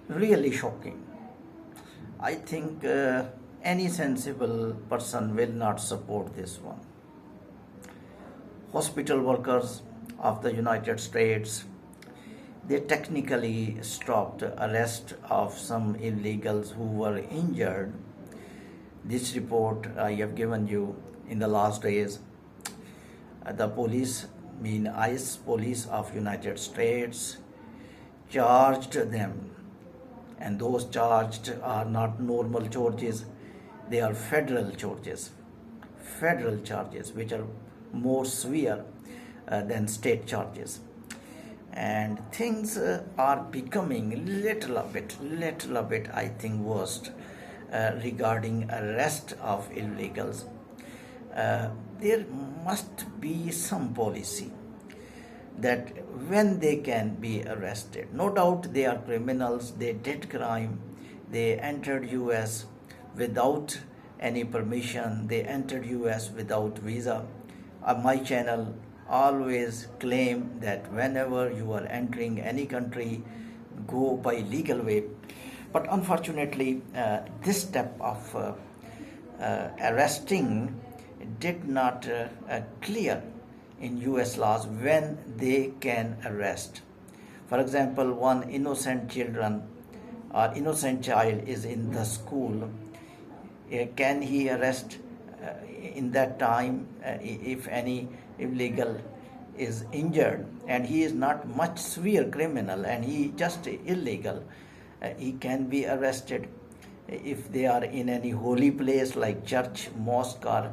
really shocking. I think any sensible person will not support this one. Hospital workers of the United States, they technically stopped arrest of some illegals who were injured. This report I have given you in the last days. The police, ICE police of United States, charged them, and those charged are not normal charges, they are federal charges which are more severe than state charges. And things are becoming little a bit I think worst regarding arrest of illegals. There must be some policy that when they can be arrested, no doubt they are criminals, they did crime, they entered US without any permission, they entered US without visa. My channel always claim that whenever you are entering any country, go by legal way. But unfortunately, this step of arresting did not clear in US laws when they can arrest. For example, one innocent child is in the school. Can he arrest in that time if any illegal is injured and he is not much severe criminal and he just illegal? He can be arrested. If they are in any holy place like church, mosque, or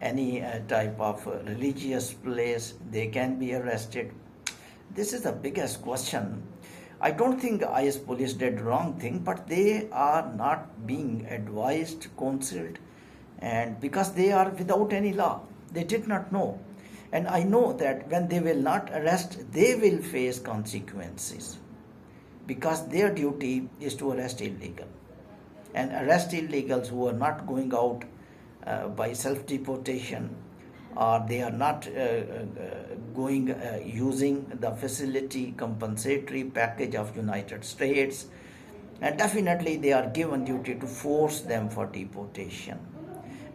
any type of religious place, they can be arrested. This is the biggest question. I don't think IS police did wrong thing, but they are not being advised, counseled, and because they are without any law, they did not know. And I know that when they will not arrest, they will face consequences, because their duty is to arrest illegal and arrest illegals who are not going out by self-deportation, or they are not going using the facility compensatory package of United States, and definitely they are given duty to force them for deportation.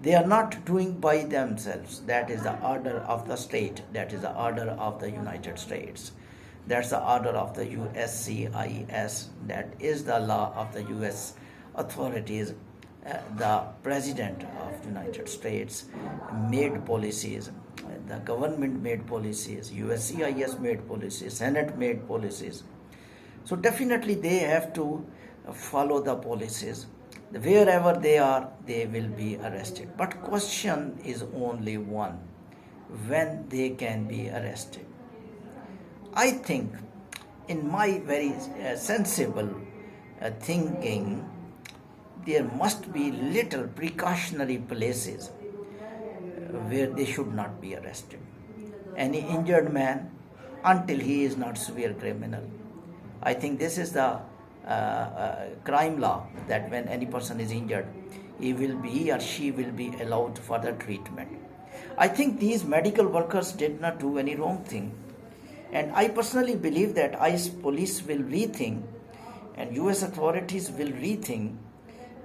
They are not doing by themselves. That is the order of the state, that is the order of the United States, that's the order of the USCIS, that is the law of the US authorities. The President of the United States made policies, the government made policies, USCIS made policies, Senate made policies. So definitely they have to follow the policies. Wherever they are, they will be arrested. But question is only one: when they can be arrested. I think, in my very sensible thinking, there must be little precautionary places where they should not be arrested. Any injured man, until he is not severe criminal. I think this is the crime law, that when any person is injured, he or she will be allowed further treatment. I think these medical workers did not do any wrong thing. And I personally believe that ICE police will rethink and US authorities will rethink,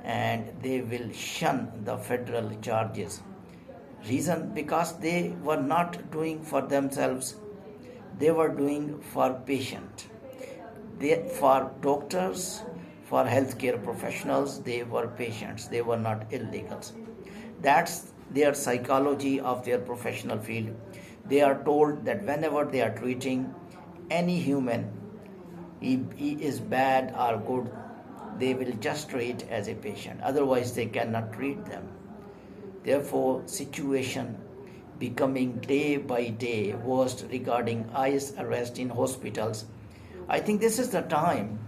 and they will shun the federal charges. Reason, because they were not doing for themselves, they were doing for patient. For doctors, for healthcare professionals, they were patients, they were not illegals. That's their psychology of their professional field. They are told that whenever they are treating any human, he is bad or good, they will just treat as a patient, otherwise they cannot treat them. Therefore, situation becoming day by day worse regarding ICE arrest in hospitals. I think this is the time,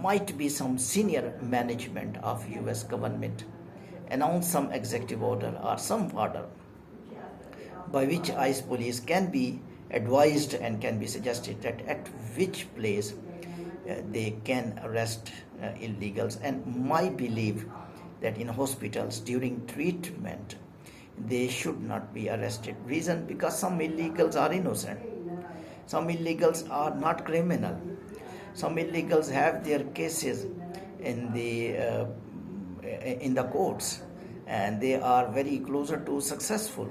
might be some senior management of US government announce some executive order or some order by which ICE police can be advised and can be suggested that at which place they can arrest illegals. And my belief that in hospitals during treatment they should not be arrested. Reason, because some illegals are innocent, some illegals are not criminal. Some illegals have their cases in the courts, and they are very closer to successful.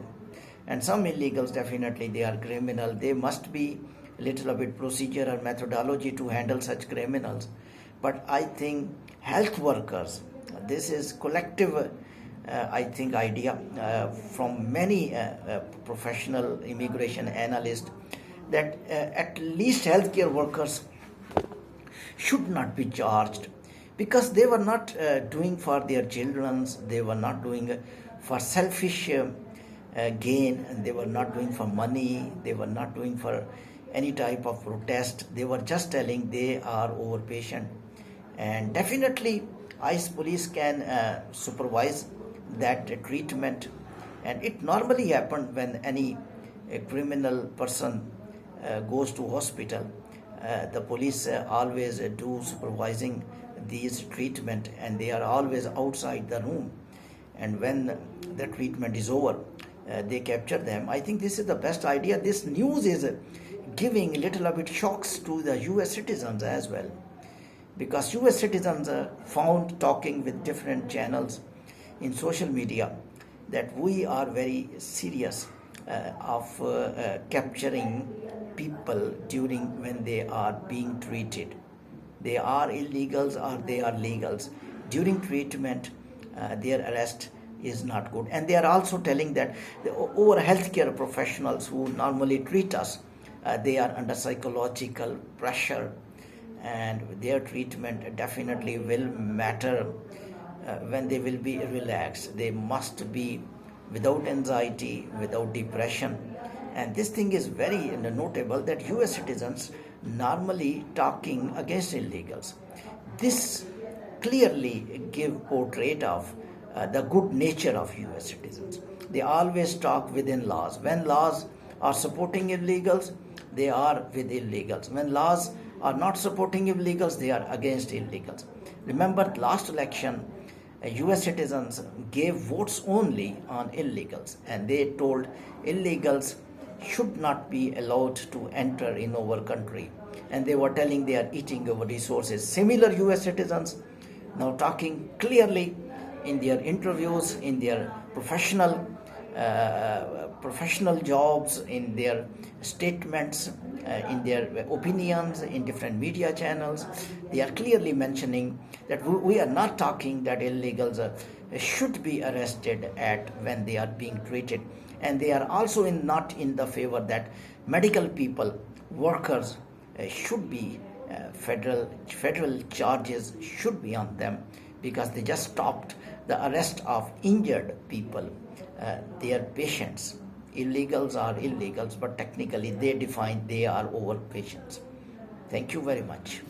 And some illegals, definitely they are criminal. They must be a little bit procedure or methodology to handle such criminals. But I think health workers, this is collective I think idea from many professional immigration analysts, that at least healthcare workers should not be charged, because they were not doing for their children's, they were not doing for selfish gain, and they were not doing for money, they were not doing for any type of protest. They were just telling they are over patient. And definitely ICE police can supervise that treatment. And it normally happens when any criminal person goes to hospital. The police always do supervising these treatment, and they are always outside the room. And when the treatment is over, they capture them. I think this is the best idea. This news is giving a little bit shocks to the US citizens as well, because US citizens are found talking with different channels in social media that we are very serious of capturing people during when they are being treated. They are illegals or they are legals. During treatment, their arrest is not good. And they are also telling that over healthcare professionals who normally treat us, they are under psychological pressure, and their treatment definitely will matter when they will be relaxed. They must be without anxiety, without depression. And this thing is very notable, that US citizens normally talking against illegals. This clearly give portrait of the good nature of US citizens. They always talk within laws. When laws are supporting illegals, they are with illegals. When laws are not supporting illegals, they are against illegals. Remember last election, US citizens gave votes only on illegals, and they told illegals should not be allowed to enter in our country, and they were telling they are eating our resources. Similar US citizens now talking clearly in their interviews, in their professional jobs, in their statements, in their opinions in different media channels. They are clearly mentioning that we are not talking that illegals should be arrested at when they are being treated, and they are also not in the favor that medical people, workers should be federal charges should be on them, because they just stopped the arrest of injured people. They are patients. Illegals are illegals, but technically they define they are over patients. Thank you very much.